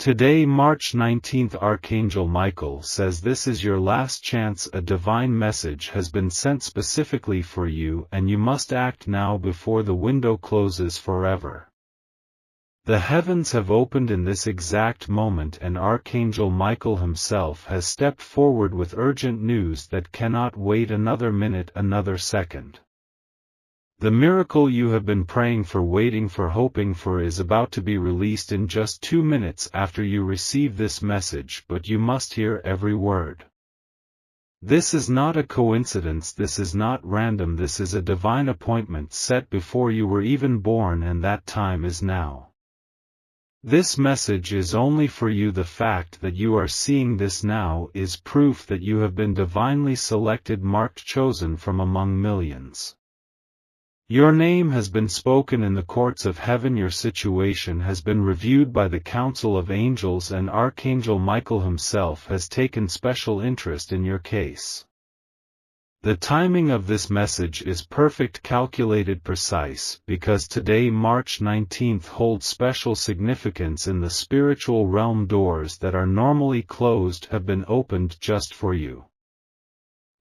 Today, March 19th, Archangel Michael says this is your last chance. A divine message has been sent specifically for you, and you must act now before the window closes forever. The heavens have opened in this exact moment, and Archangel Michael himself has stepped forward with urgent news that cannot wait another minute, another second. The miracle you have been praying for, waiting for, hoping for is about to be released in just 2 minutes after you receive this message, but you must hear every word. This is not a coincidence, this is not random, this is a divine appointment set before you were even born, and that time is now. This message is only for you. The fact that you are seeing this now is proof that you have been divinely selected, marked, chosen from among millions. Your name has been spoken in the courts of heaven. Your situation has been reviewed by the council of angels, and Archangel Michael himself has taken special interest in your case. The timing of this message is perfect, calculated, precise, because today, March 19th, holds special significance in the spiritual realm. Doors that are normally closed have been opened just for you.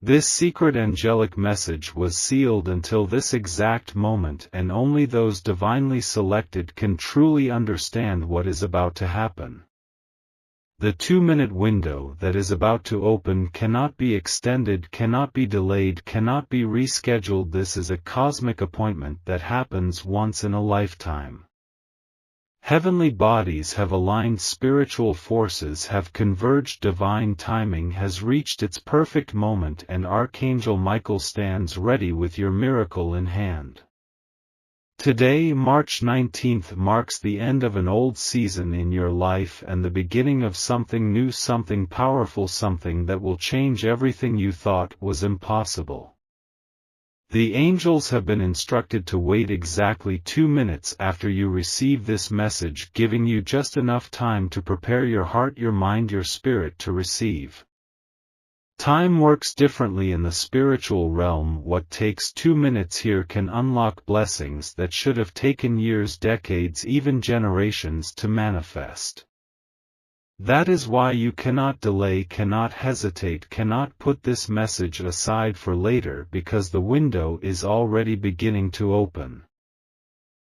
This secret angelic message was sealed until this exact moment, and only those divinely selected can truly understand what is about to happen. The 2-minute window that is about to open cannot be extended, cannot be delayed, cannot be rescheduled. This is a cosmic appointment that happens once in a lifetime. Heavenly bodies have aligned, spiritual forces have converged, divine timing has reached its perfect moment, and Archangel Michael stands ready with your miracle in hand. Today, March 19th, marks the end of an old season in your life and the beginning of something new, something powerful, something that will change everything you thought was impossible. The angels have been instructed to wait exactly 2 minutes after you receive this message, giving you just enough time to prepare your heart, your mind, your spirit to receive. Time works differently in the spiritual realm. What takes 2 minutes here can unlock blessings that should have taken years, decades, even generations to manifest. That is why you cannot delay, cannot hesitate, cannot put this message aside for later, because the window is already beginning to open.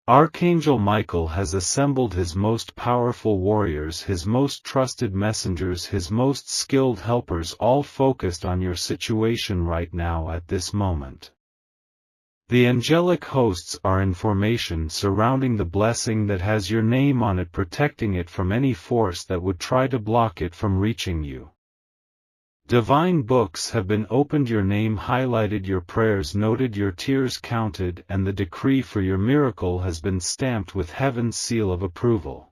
Archangel Michael has assembled his most powerful warriors, his most trusted messengers, his most skilled helpers, all focused on your situation right now at this moment. The angelic hosts are in formation, surrounding the blessing that has your name on it, protecting it from any force that would try to block it from reaching you. Divine books have been opened, your name highlighted, your prayers noted, your tears counted, and the decree for your miracle has been stamped with heaven's seal of approval.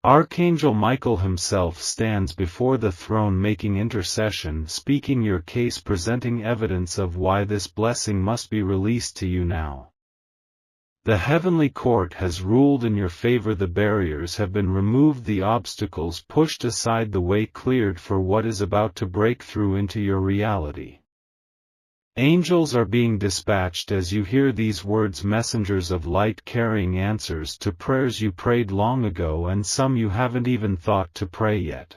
Archangel Michael himself stands before the throne, making intercession, speaking your case, presenting evidence of why this blessing must be released to you now. The heavenly court has ruled in your favor. The barriers have been removed, the obstacles pushed aside, the way cleared for what is about to break through into your reality. Angels are being dispatched as you hear these words, messengers of light carrying answers to prayers you prayed long ago and some you haven't even thought to pray yet.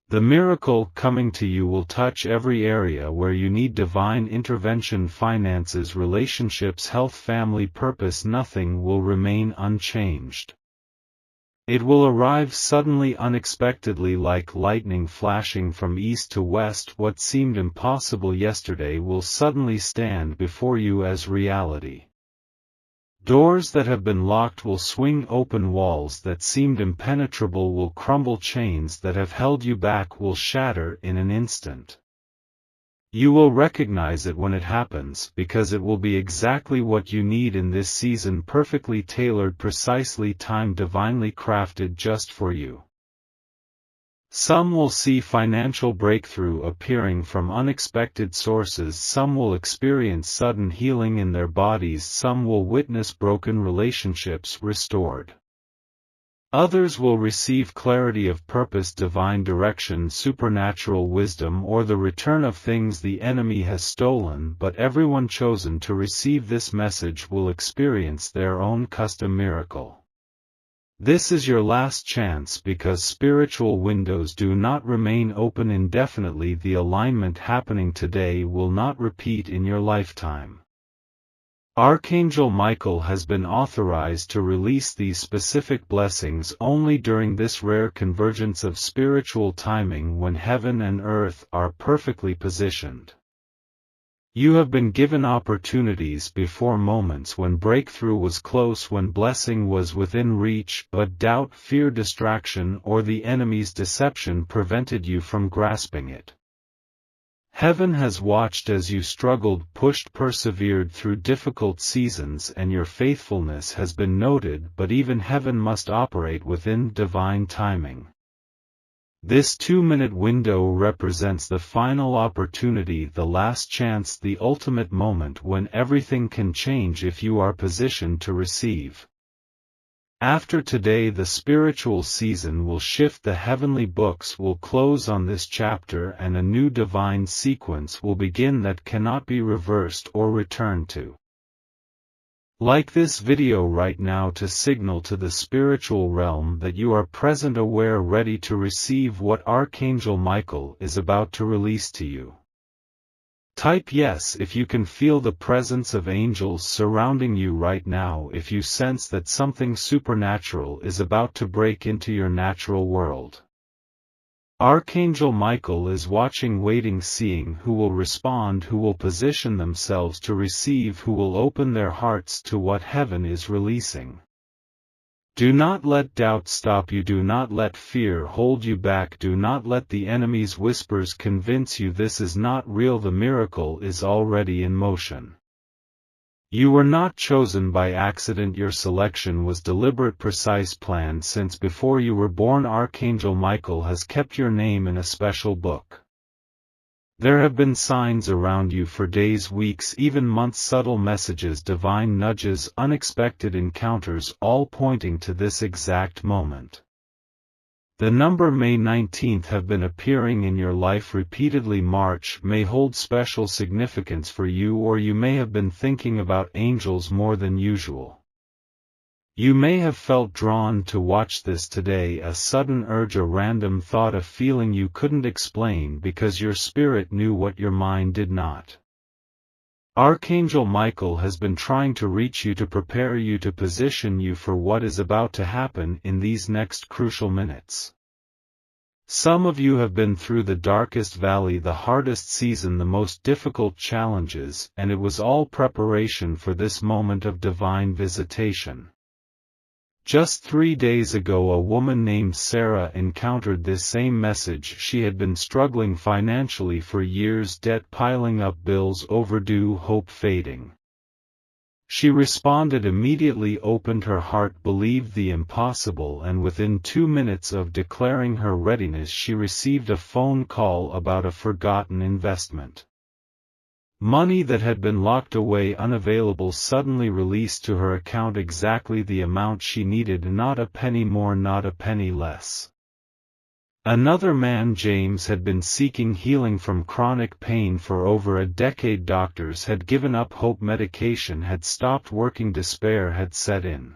The miracle coming to you will touch every area where you need divine intervention: finances, relationships, health, family, purpose. Nothing will remain unchanged. It will arrive suddenly, unexpectedly, like lightning flashing from east to west. What seemed impossible yesterday will suddenly stand before you as reality. Doors that have been locked will swing open, walls that seemed impenetrable will crumble, chains that have held you back will shatter in an instant. You will recognize it when it happens, because it will be exactly what you need in this season, perfectly tailored, precisely timed, divinely crafted just for you. Some will see financial breakthrough appearing from unexpected sources, some will experience sudden healing in their bodies, some will witness broken relationships restored. Others will receive clarity of purpose, divine direction, supernatural wisdom, or the return of things the enemy has stolen. But everyone chosen to receive this message will experience their own custom miracle. This is your last chance because spiritual windows do not remain open indefinitely. The alignment happening today will not repeat in your lifetime. Archangel Michael has been authorized to release these specific blessings only during this rare convergence of spiritual timing when heaven and earth are perfectly positioned. You have been given opportunities before, moments when breakthrough was close, when blessing was within reach, but doubt, fear, distraction, or the enemy's deception prevented you from grasping it. Heaven has watched as you struggled, pushed, persevered through difficult seasons, and your faithfulness has been noted, but even heaven must operate within divine timing. This 2-minute window represents the final opportunity, the last chance, the ultimate moment when everything can change if you are positioned to receive. After today, the spiritual season will shift, the heavenly books will close on this chapter, and a new divine sequence will begin that cannot be reversed or returned to. Like this video right now to signal to the spiritual realm that you are present, aware, ready to receive what Archangel Michael is about to release to you. Type yes if you can feel the presence of angels surrounding you right now, if you sense that something supernatural is about to break into your natural world. Archangel Michael is watching, waiting, seeing who will respond, who will position themselves to receive, who will open their hearts to what heaven is releasing. Do not let doubt stop you. Do not let fear hold you back. Do not let the enemy's whispers convince you this is not real. The miracle is already in motion. You were not chosen by accident. Your selection was deliberate, precise, planned since before you were born. Archangel Michael has kept your name in a special book. There have been signs around you for days, weeks, even months, subtle messages, divine nudges, unexpected encounters, all pointing to this exact moment. The number May 19th have been appearing in your life repeatedly. March may hold special significance for you, or you may have been thinking about angels more than usual. You may have felt drawn to watch this today, a sudden urge, a random thought, a feeling you couldn't explain because your spirit knew what your mind did not. Archangel Michael has been trying to reach you, to prepare you, to position you for what is about to happen in these next crucial minutes. Some of you have been through the darkest valley, the hardest season, the most difficult challenges, and it was all preparation for this moment of divine visitation. Just 3 days ago, a woman named Sarah encountered this same message. She had been struggling financially for years, debt piling up, bills overdue, hope fading. She responded immediately, opened her heart, believed the impossible, and within 2 minutes of declaring her readiness, she received a phone call about a forgotten investment. Money that had been locked away, unavailable, suddenly released to her account, exactly the amount she needed, not a penny more, not a penny less. Another man, James, had been seeking healing from chronic pain for over a decade. Doctors had given up hope, medication had stopped working, despair had set in.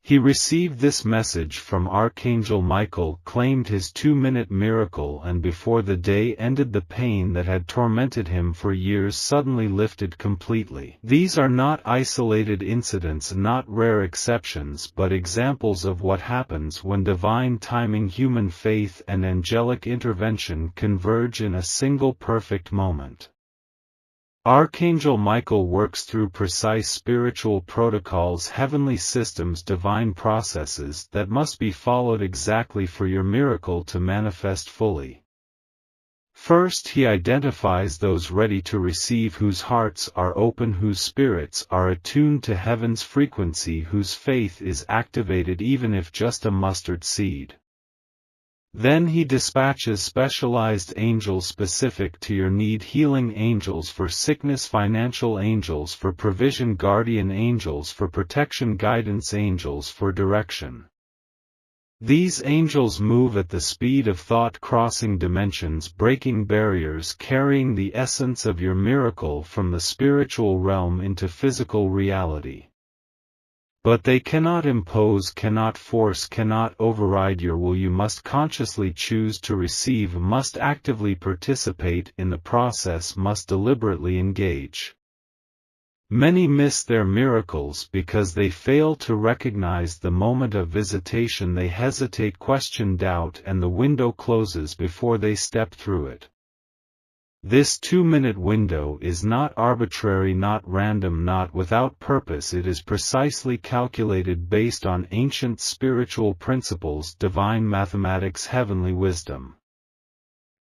He received this message from Archangel Michael, claimed his 2-minute miracle, and before the day ended, the pain that had tormented him for years suddenly lifted completely. These are not isolated incidents, not rare exceptions, but examples of what happens when divine timing, human faith, and angelic intervention converge in a single perfect moment. Archangel Michael works through precise spiritual protocols, heavenly systems, divine processes that must be followed exactly for your miracle to manifest fully. First, he identifies those ready to receive, whose hearts are open, whose spirits are attuned to heaven's frequency, whose faith is activated even if just a mustard seed. Then he dispatches specialized angels specific to your need, healing angels for sickness, financial angels for provision, guardian angels for protection, guidance angels for direction. These angels move at the speed of thought, crossing dimensions, breaking barriers, carrying the essence of your miracle from the spiritual realm into physical reality. But they cannot impose, cannot force, cannot override your will. You must consciously choose to receive, must actively participate in the process, must deliberately engage. Many miss their miracles because they fail to recognize the moment of visitation. They hesitate, question, doubt, and the window closes before they step through it. This 2-minute window is not arbitrary, not random, not without purpose. It is precisely calculated based on ancient spiritual principles, divine mathematics, heavenly wisdom.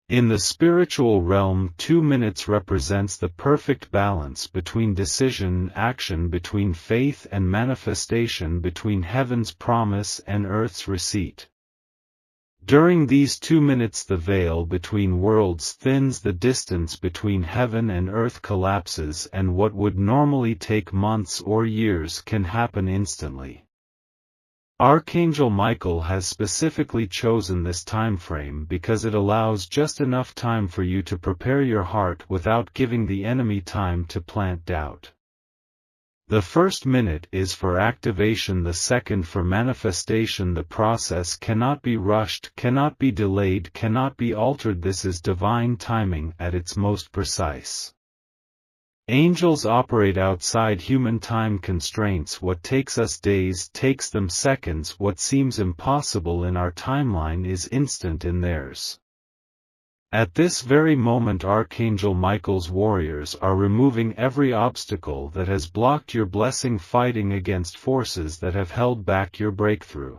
In the spiritual realm, 2 minutes represents the perfect balance between decision and action, between faith and manifestation, between heaven's promise and earth's receipt. During these 2 minutes the veil between worlds thins, the distance between heaven and earth collapses, and what would normally take months or years can happen instantly. Archangel Michael has specifically chosen this time frame because it allows just enough time for you to prepare your heart without giving the enemy time to plant doubt. The first minute is for activation, the second for manifestation. The process cannot be rushed, cannot be delayed, cannot be altered. This is divine timing at its most precise. Angels operate outside human time constraints. What takes us days takes them seconds. What seems impossible in our timeline is instant in theirs. At this very moment, Archangel Michael's warriors are removing every obstacle that has blocked your blessing, fighting against forces that have held back your breakthrough.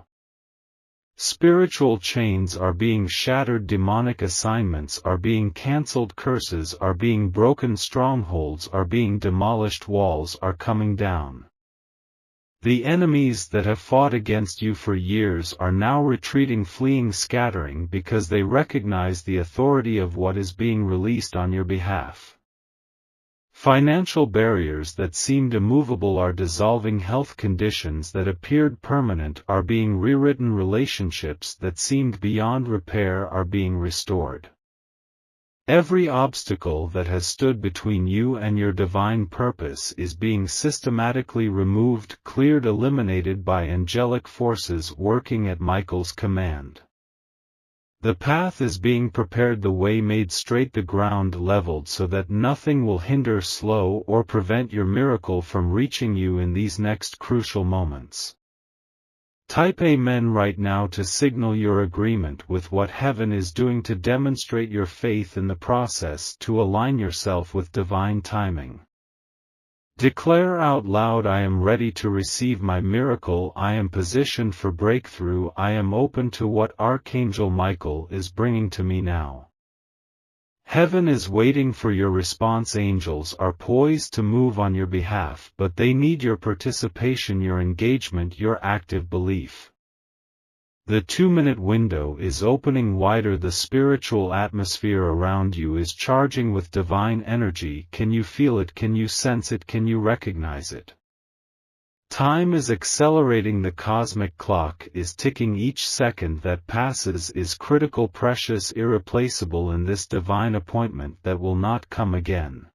Spiritual chains are being shattered, demonic assignments are being cancelled, curses are being broken, strongholds are being demolished, walls are coming down. The enemies that have fought against you for years are now retreating, fleeing, scattering, because they recognize the authority of what is being released on your behalf. Financial barriers that seemed immovable are dissolving, health conditions that appeared permanent are being rewritten, relationships that seemed beyond repair are being restored. Every obstacle that has stood between you and your divine purpose is being systematically removed, cleared, eliminated by angelic forces working at Michael's command. The path is being prepared, the way made straight, the ground leveled so that nothing will hinder, slow, or prevent your miracle from reaching you in these next crucial moments. Type Amen right now to signal your agreement with what heaven is doing, to demonstrate your faith in the process, to align yourself with divine timing. Declare out loud, I am ready to receive my miracle, I am positioned for breakthrough, I am open to what Archangel Michael is bringing to me now. Heaven is waiting for your response. Angels are poised to move on your behalf, but they need your participation, your engagement, your active belief. The 2-minute window is opening wider. The spiritual atmosphere around you is charging with divine energy. Can you feel it? Can you sense it? Can you recognize it? Time is accelerating. The cosmic clock is ticking. Each second that passes is critical, precious, irreplaceable in this divine appointment that will not come again.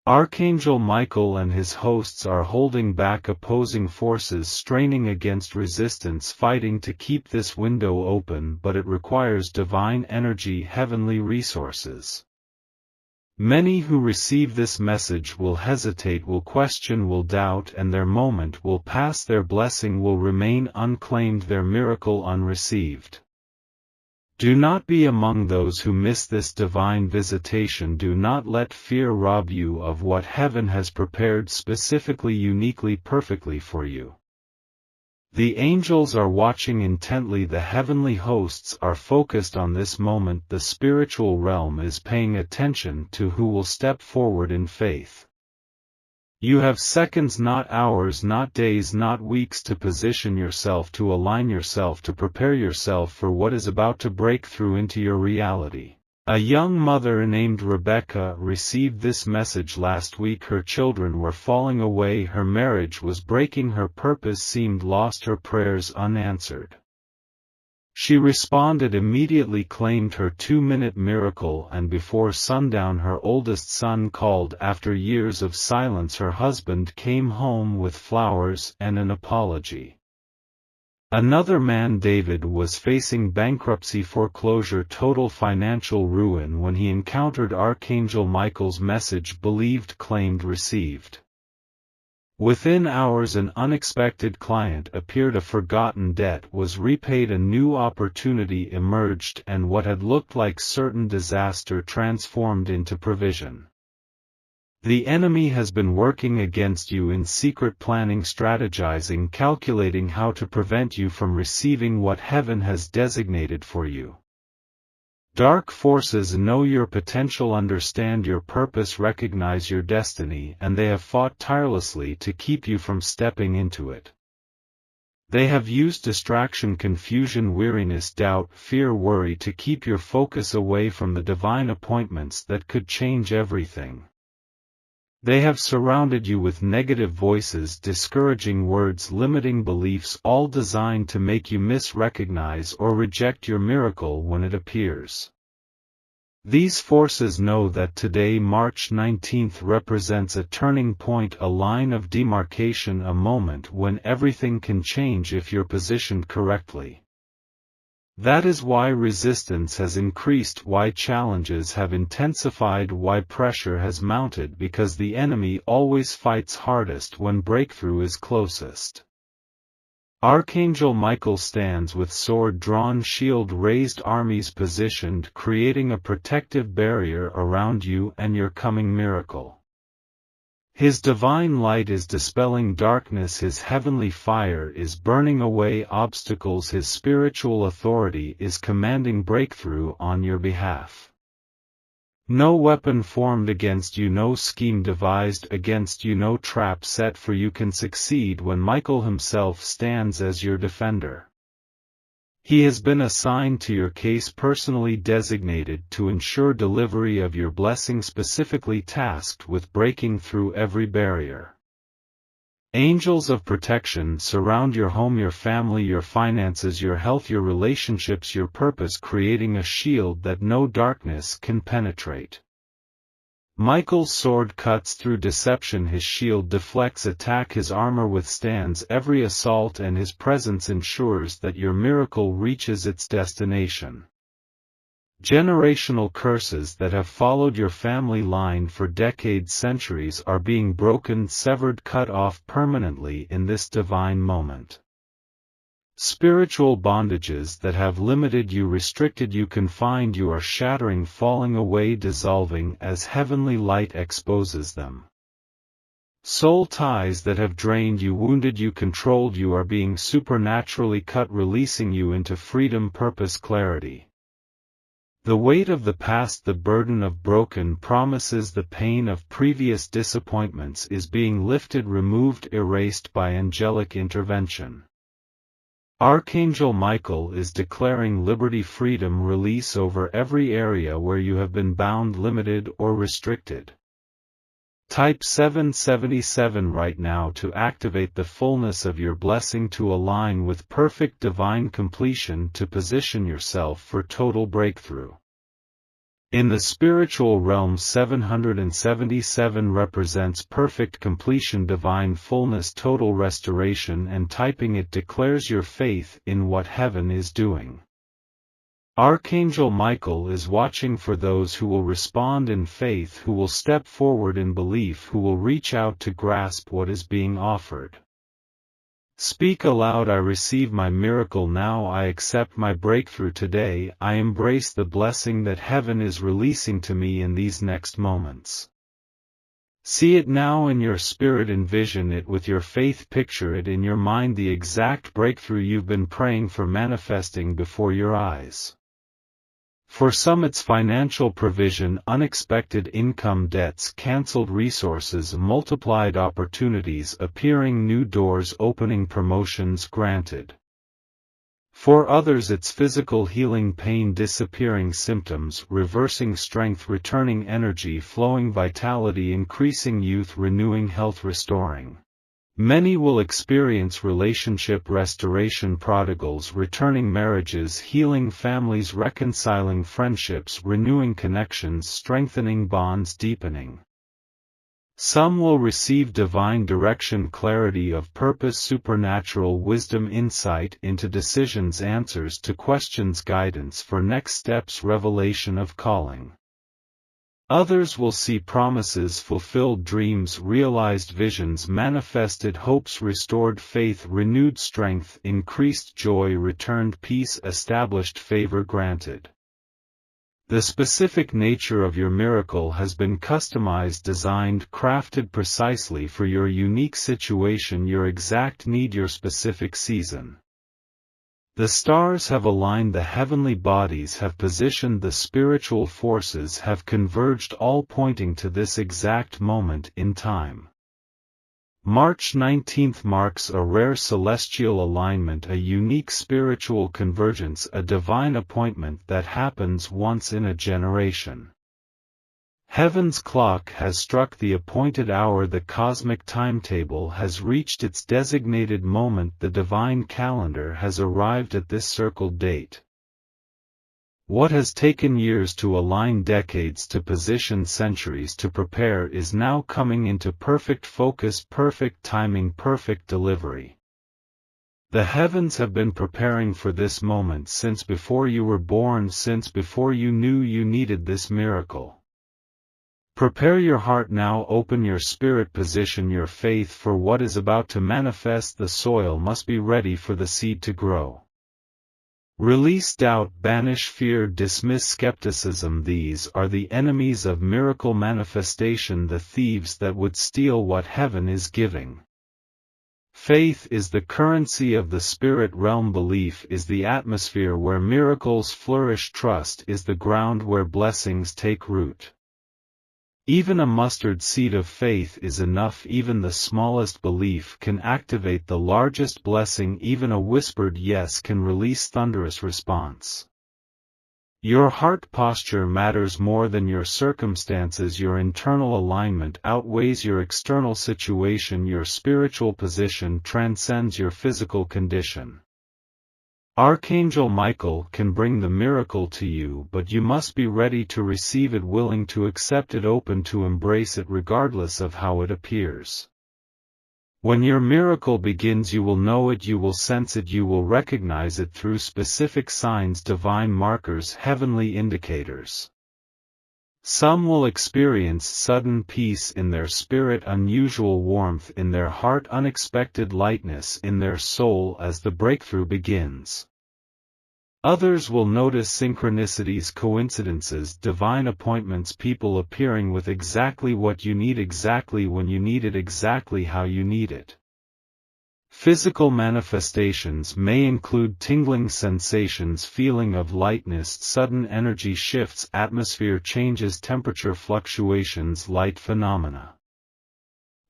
Archangel Michael and his hosts are holding back opposing forces, straining against resistance, fighting to keep this window open, but it requires divine energy, heavenly resources. Many who receive this message will hesitate, will question, will doubt, and their moment will pass, their blessing will remain unclaimed, their miracle unreceived. Do not be among those who miss this divine visitation. Do not let fear rob you of what heaven has prepared specifically, uniquely, perfectly for you. The angels are watching intently. The heavenly hosts are focused on this moment. The spiritual realm is paying attention to who will step forward in faith. You have seconds, not hours, not days, not weeks, to position yourself, to align yourself, to prepare yourself for what is about to break through into your reality. A young mother named Rebecca received this message last week. Her children were falling away, her marriage was breaking, her purpose seemed lost, her prayers unanswered. She responded immediately, claimed her 2-minute miracle, and before sundown her oldest son called. After years of silence, her husband came home with flowers and an apology. Another man, David, was facing bankruptcy, foreclosure, total financial ruin when he encountered Archangel Michael's message: believed, claimed, received. Within hours an unexpected client appeared, a forgotten debt was repaid, a new opportunity emerged, and what had looked like certain disaster transformed into provision. The enemy has been working against you in secret, planning, strategizing, calculating how to prevent you from receiving what heaven has designated for you. Dark forces know your potential, understand your purpose, recognize your destiny, and they have fought tirelessly to keep you from stepping into it. They have used distraction, confusion, weariness, doubt, fear, worry to keep your focus away from the divine appointments that could change everything. They have surrounded you with negative voices, discouraging words, limiting beliefs, all designed to make you misrecognize or reject your miracle when it appears. These forces know that today, March 19th, represents a turning point, a line of demarcation, a moment when everything can change if you're positioned correctly. That is why resistance has increased, why challenges have intensified, why pressure has mounted, because the enemy always fights hardest when breakthrough is closest. Archangel Michael stands with sword drawn, shield raised, armies positioned, creating a protective barrier around you and your coming miracle. His divine light is dispelling darkness, his heavenly fire is burning away obstacles, his spiritual authority is commanding breakthrough on your behalf. No weapon formed against you, no scheme devised against you, no trap set for you can succeed when Michael himself stands as your defender. He has been assigned to your case, personally designated to ensure delivery of your blessing, specifically tasked with breaking through every barrier. Angels of protection surround your home, your family, your finances, your health, your relationships, your purpose, creating a shield that no darkness can penetrate. Michael's sword cuts through deception, his shield deflects attack, his armor withstands every assault, and his presence ensures that your miracle reaches its destination. Generational curses that have followed your family line for decades, centuries, are being broken, severed, cut off permanently in this divine moment. Spiritual bondages that have limited you, restricted you, confined you are shattering, falling away, dissolving as heavenly light exposes them. Soul ties that have drained you, wounded you, controlled you are being supernaturally cut, releasing you into freedom, purpose, clarity. The weight of the past, the burden of broken promises, the pain of previous disappointments is being lifted, removed, erased by angelic intervention. Archangel Michael is declaring liberty, freedom, release over every area where you have been bound, limited, or restricted. Type 777 right now to activate the fullness of your blessing, to align with perfect divine completion, to position yourself for total breakthrough. In the spiritual realm, 777 represents perfect completion, divine fullness, total restoration, and typing it declares your faith in what heaven is doing. Archangel Michael is watching for those who will respond in faith, who will step forward in belief, who will reach out to grasp what is being offered. Speak aloud: I receive my miracle now, I accept my breakthrough today, I embrace the blessing that heaven is releasing to me in these next moments. See it now in your spirit, envision it with your faith, picture it in your mind, the exact breakthrough you've been praying for manifesting before your eyes. For some it's financial provision, unexpected income, debts canceled, resources multiplied, opportunities appearing, new doors opening, promotions granted. For others it's physical healing, pain disappearing, symptoms reversing, strength returning, energy flowing, vitality increasing, youth renewing, health restoring. Many will experience relationship restoration, prodigals returning, marriages healing, families reconciling, friendships renewing, connections strengthening, bonds deepening. Some will receive divine direction, clarity of purpose, supernatural wisdom, insight into decisions, answers to questions, guidance for next steps, revelation of calling. Others will see promises fulfilled, dreams realized, visions manifested, hopes restored, faith renewed, strength increased, joy returned, peace established, favor granted. The specific nature of your miracle has been customized, designed, crafted precisely for your unique situation, your exact need, your specific season. The stars have aligned, the heavenly bodies have positioned, the spiritual forces have converged, all pointing to this exact moment in time. March 19th marks a rare celestial alignment, a unique spiritual convergence, a divine appointment that happens once in a generation. Heaven's clock has struck the appointed hour, the cosmic timetable has reached its designated moment, the divine calendar has arrived at this circled date. What has taken years to align, decades to position, centuries to prepare is now coming into perfect focus, perfect timing, perfect delivery. The heavens have been preparing for this moment since before you were born, since before you knew you needed this miracle. Prepare your heart now, open your spirit, position your faith for what is about to manifest. The soil must be ready for the seed to grow. Release doubt, banish fear, dismiss skepticism. These are the enemies of miracle manifestation, the thieves that would steal what heaven is giving. Faith is the currency of the spirit realm. Belief is the atmosphere where miracles flourish. Trust is the ground where blessings take root. Even a mustard seed of faith is enough. Even the smallest belief can activate the largest blessing. Even a whispered yes can release thunderous response. Your heart posture matters more than your circumstances. Your internal alignment outweighs your external situation. Your spiritual position transcends your physical condition. Archangel Michael can bring the miracle to you, but you must be ready to receive it, willing to accept it, open to embrace it regardless of how it appears. When your miracle begins, you will know it, you will sense it, you will recognize it through specific signs, divine markers, heavenly indicators. Some will experience sudden peace in their spirit, unusual warmth in their heart, unexpected lightness in their soul as the breakthrough begins. Others will notice synchronicities, coincidences, divine appointments, people appearing with exactly what you need, exactly when you need it, exactly how you need it. Physical manifestations may include tingling sensations, feeling of lightness, sudden energy shifts, atmosphere changes, temperature fluctuations, light phenomena.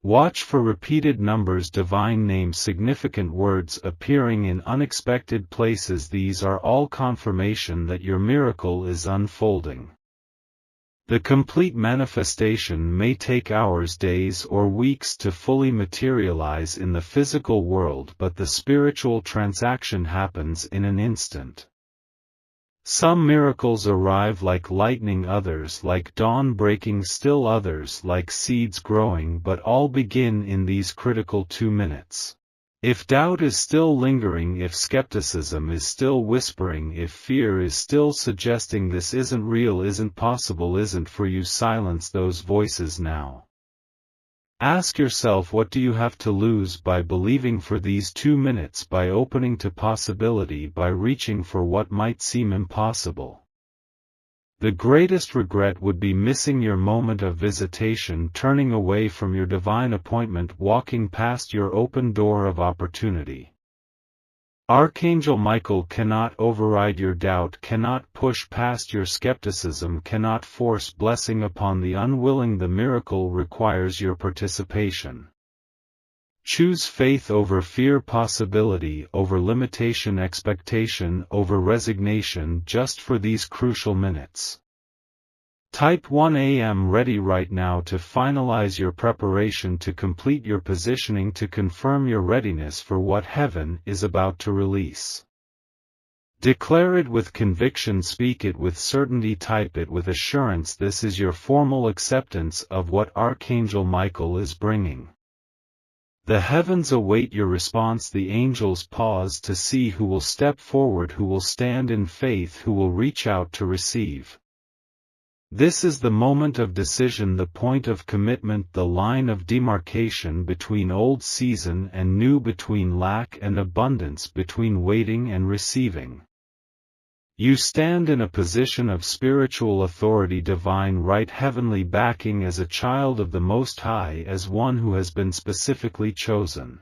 Watch for repeated numbers, divine names, significant words appearing in unexpected places. These are all confirmation that your miracle is unfolding. The complete manifestation may take hours, days, or weeks to fully materialize in the physical world, but the spiritual transaction happens in an instant. Some miracles arrive like lightning, others like dawn breaking, still others like seeds growing, but all begin in these critical 2 minutes. If doubt is still lingering, if skepticism is still whispering, if fear is still suggesting this isn't real, isn't possible, isn't for you, silence those voices now. Ask yourself, what do you have to lose by believing for these 2 minutes, by opening to possibility, by reaching for what might seem impossible? The greatest regret would be missing your moment of visitation, turning away from your divine appointment, walking past your open door of opportunity. Archangel Michael cannot override your doubt, cannot push past your skepticism, cannot force blessing upon the unwilling. The miracle requires your participation. Choose faith over fear, possibility over limitation, expectation over resignation, just for these crucial minutes. Type 1 AM ready right now to finalize your preparation, to complete your positioning, to confirm your readiness for what heaven is about to release. Declare it with conviction, speak it with certainty, type it with assurance. This is your formal acceptance of what Archangel Michael is bringing. The heavens await your response. The angels pause to see who will step forward, who will stand in faith, who will reach out to receive. This is the moment of decision, the point of commitment, the line of demarcation between old season and new, between lack and abundance, between waiting and receiving. You stand in a position of spiritual authority, divine right, heavenly backing, as a child of the Most High, as one who has been specifically chosen.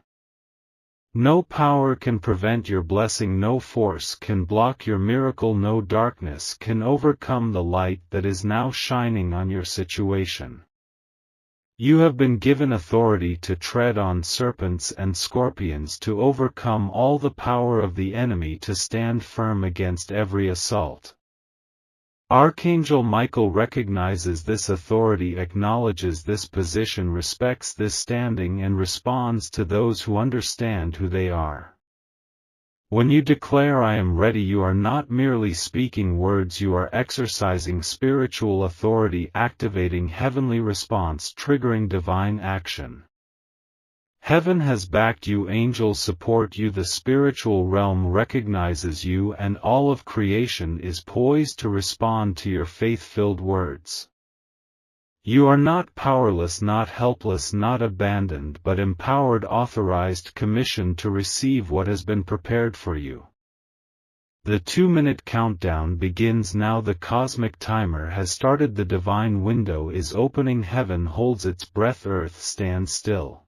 No power can prevent your blessing, no force can block your miracle, no darkness can overcome the light that is now shining on your situation. You have been given authority to tread on serpents and scorpions, to overcome all the power of the enemy, to stand firm against every assault. Archangel Michael recognizes this authority, acknowledges this position, respects this standing, and responds to those who understand who they are. When you declare I am ready, you are not merely speaking words, you are exercising spiritual authority, activating heavenly response, triggering divine action. Heaven has backed you, angels support you, the spiritual realm recognizes you, and all of creation is poised to respond to your faith-filled words. You are not powerless, not helpless, not abandoned, but empowered, authorized, commissioned to receive what has been prepared for you. The 2-minute countdown begins now. The cosmic timer has started. The divine window is opening. Heaven holds its breath. Earth stands still.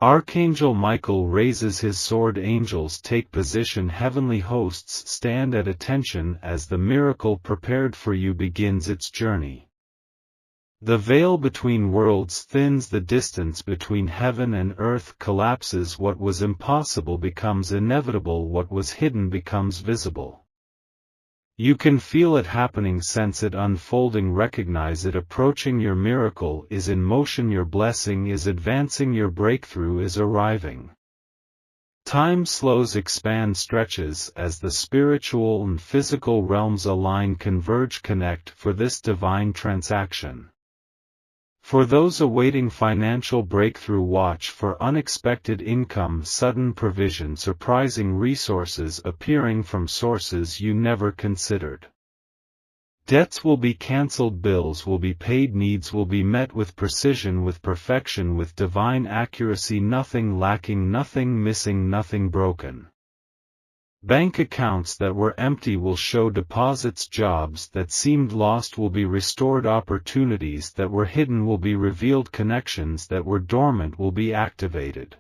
Archangel Michael raises his sword. Angels take position. Heavenly hosts stand at attention as the miracle prepared for you begins its journey. The veil between worlds thins. The distance between heaven and earth collapses. What was impossible becomes inevitable. What was hidden becomes visible. You can feel it happening, sense it unfolding, recognize it approaching. Your miracle is in motion, your blessing is advancing, your breakthrough is arriving. Time slows, expands, stretches as the spiritual and physical realms align, converge, connect for this divine transaction. For those awaiting financial breakthrough, watch for unexpected income, sudden provision, surprising resources appearing from sources you never considered. Debts will be canceled, bills will be paid, needs will be met with precision, with perfection, with divine accuracy, nothing lacking, nothing missing, nothing broken. Bank accounts that were empty will show deposits, jobs that seemed lost will be restored, opportunities that were hidden will be revealed, connections that were dormant will be activated.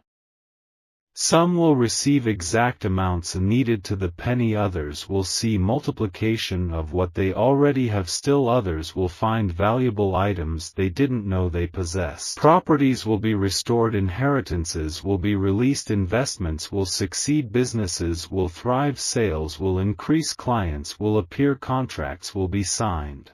Some will receive exact amounts needed to the penny, others will see multiplication of what they already have, still others will find valuable items they didn't know they possessed. Properties will be restored, inheritances will be released, investments will succeed, businesses will thrive, sales will increase, clients will appear, contracts will be signed.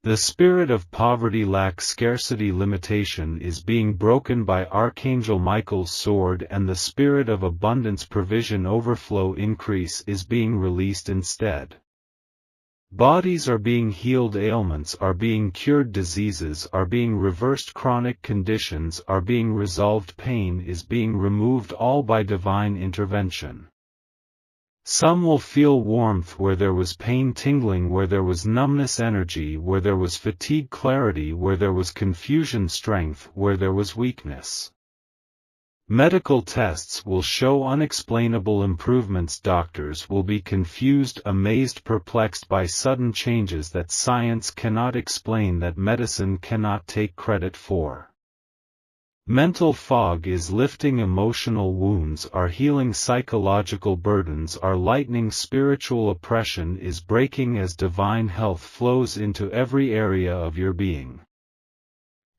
The spirit of poverty, lack, scarcity, limitation is being broken by Archangel Michael's sword, and the spirit of abundance, provision, overflow, increase is being released instead. Bodies are being healed, ailments are being cured, diseases are being reversed, chronic conditions are being resolved, pain is being removed, all by divine intervention. Some will feel warmth where there was pain, tingling where there was numbness, energy where there was fatigue, clarity where there was confusion, strength where there was weakness. Medical tests will show unexplainable improvements, doctors will be confused, amazed, perplexed by sudden changes that science cannot explain, that medicine cannot take credit for. Mental fog is lifting, emotional wounds are healing, psychological burdens are lightening, spiritual oppression is breaking as divine health flows into every area of your being.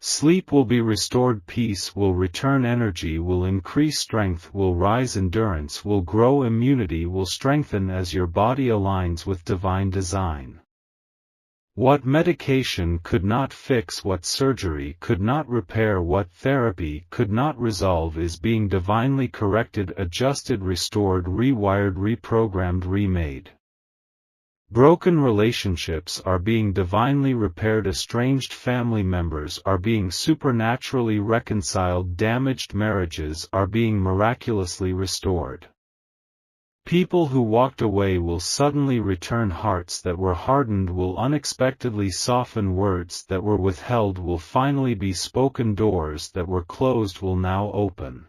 Sleep will be restored, peace will return, energy will increase, strength will rise, endurance will grow, immunity will strengthen as your body aligns with divine design. What medication could not fix, what surgery could not repair, what therapy could not resolve is being divinely corrected, adjusted, restored, rewired, reprogrammed, remade. Broken relationships are being divinely repaired, estranged family members are being supernaturally reconciled, damaged marriages are being miraculously restored. People who walked away will suddenly return, hearts that were hardened will unexpectedly soften, words that were withheld will finally be spoken, doors that were closed will now open.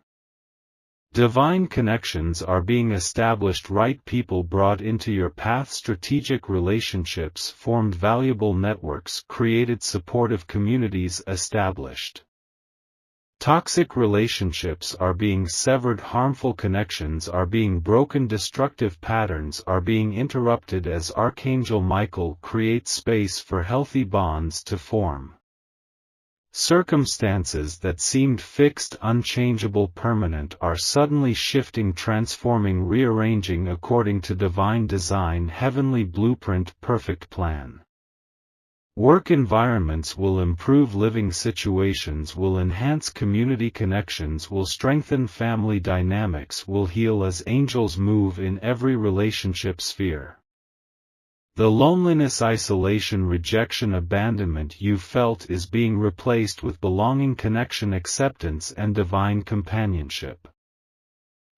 Divine connections are being established, right people brought into your path, strategic relationships formed, valuable networks created, supportive communities established. Toxic relationships are being severed, harmful connections are being broken, destructive patterns are being interrupted as Archangel Michael creates space for healthy bonds to form. Circumstances that seemed fixed, unchangeable, permanent are suddenly shifting, transforming, rearranging according to divine design, heavenly blueprint, perfect plan. Work environments will improve, living situations will enhance, community connections will strengthen, family dynamics will heal as angels move in every relationship sphere. The loneliness, isolation, rejection, abandonment you felt is being replaced with belonging, connection, acceptance, and divine companionship.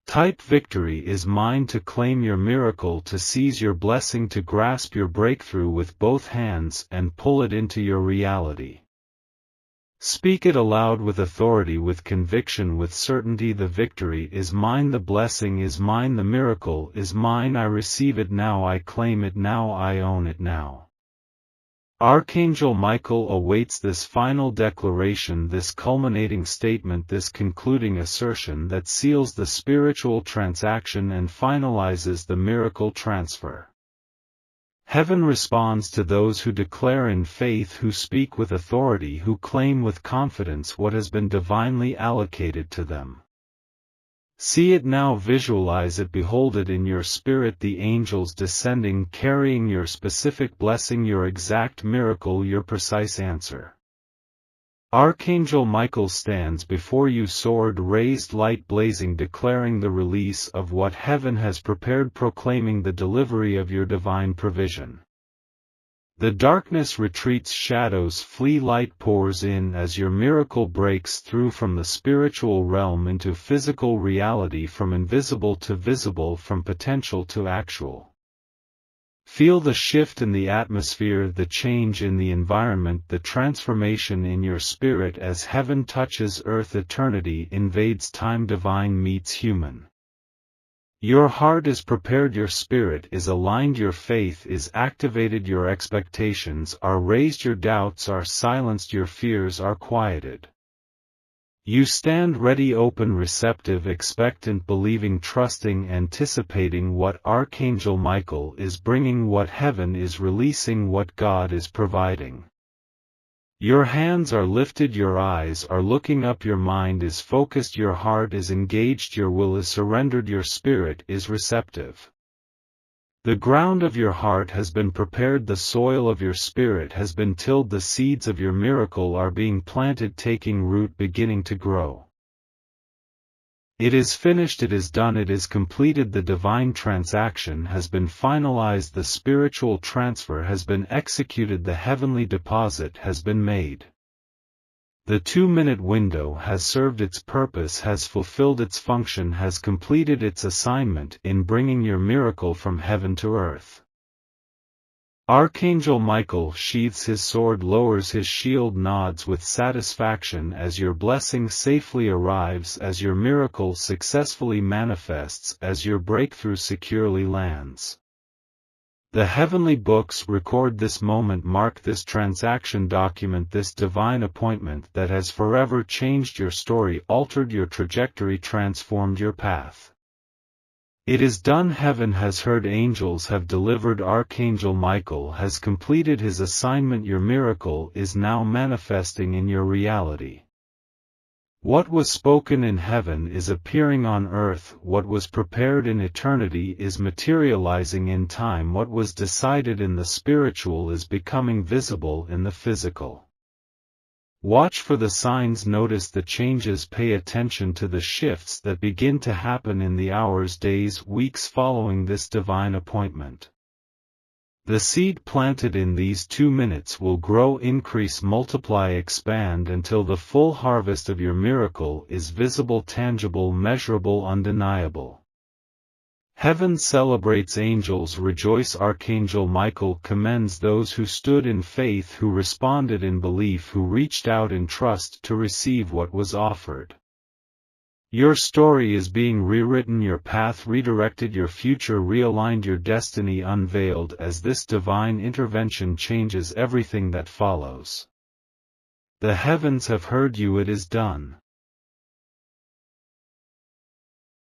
Type victory is mine, to claim your miracle, to seize your blessing, to grasp your breakthrough with both hands and pull it into your reality. Speak it aloud with authority, with conviction, with certainty. The victory is mine, the blessing is mine, the miracle is mine. I receive it now, I claim it now, I own it now. Archangel Michael awaits this final declaration, this culminating statement, this concluding assertion that seals the spiritual transaction and finalizes the miracle transfer. Heaven responds to those who declare in faith, who speak with authority, who claim with confidence what has been divinely allocated to them. See it now, visualize it, behold it in your spirit, the angels descending, carrying your specific blessing, your exact miracle, your precise answer. Archangel Michael stands before you, sword raised, light blazing, declaring the release of what heaven has prepared, proclaiming the delivery of your divine provision. The darkness retreats, shadows flee, light pours in as your miracle breaks through from the spiritual realm into physical reality, from invisible to visible, from potential to actual. Feel the shift in the atmosphere, the change in the environment, the transformation in your spirit as heaven touches earth, eternity invades time, divine meets human. Your heart is prepared, your spirit is aligned, your faith is activated, your expectations are raised, your doubts are silenced, your fears are quieted. You stand ready, open, receptive, expectant, believing, trusting, anticipating what Archangel Michael is bringing, what heaven is releasing, what God is providing. Your hands are lifted, your eyes are looking up, your mind is focused, your heart is engaged, your will is surrendered, your spirit is receptive. The ground of your heart has been prepared, the soil of your spirit has been tilled, the seeds of your miracle are being planted, taking root, beginning to grow. It is finished, it is done, it is completed, the divine transaction has been finalized, the spiritual transfer has been executed, the heavenly deposit has been made. The 2-minute window has served its purpose, has fulfilled its function, has completed its assignment in bringing your miracle from heaven to earth. Archangel Michael sheathes his sword, lowers his shield, nods with satisfaction as your blessing safely arrives, as your miracle successfully manifests, as your breakthrough securely lands. The heavenly books record this moment, mark this transaction, document this divine appointment that has forever changed your story, altered your trajectory, transformed your path. It is done, heaven has heard, angels have delivered, Archangel Michael has completed his assignment, your miracle is now manifesting in your reality. What was spoken in heaven is appearing on earth, what was prepared in eternity is materializing in time, what was decided in the spiritual is becoming visible in the physical. Watch for the signs, notice the changes, pay attention to the shifts that begin to happen in the hours, days, weeks following this divine appointment. The seed planted in these 2 minutes will grow, increase, multiply, expand until the full harvest of your miracle is visible, tangible, measurable, undeniable. Heaven celebrates, angels rejoice, Archangel Michael commends those who stood in faith, who responded in belief, who reached out in trust to receive what was offered. Your story is being rewritten, your path redirected, your future realigned, your destiny unveiled as this divine intervention changes everything that follows. The heavens have heard you, it is done.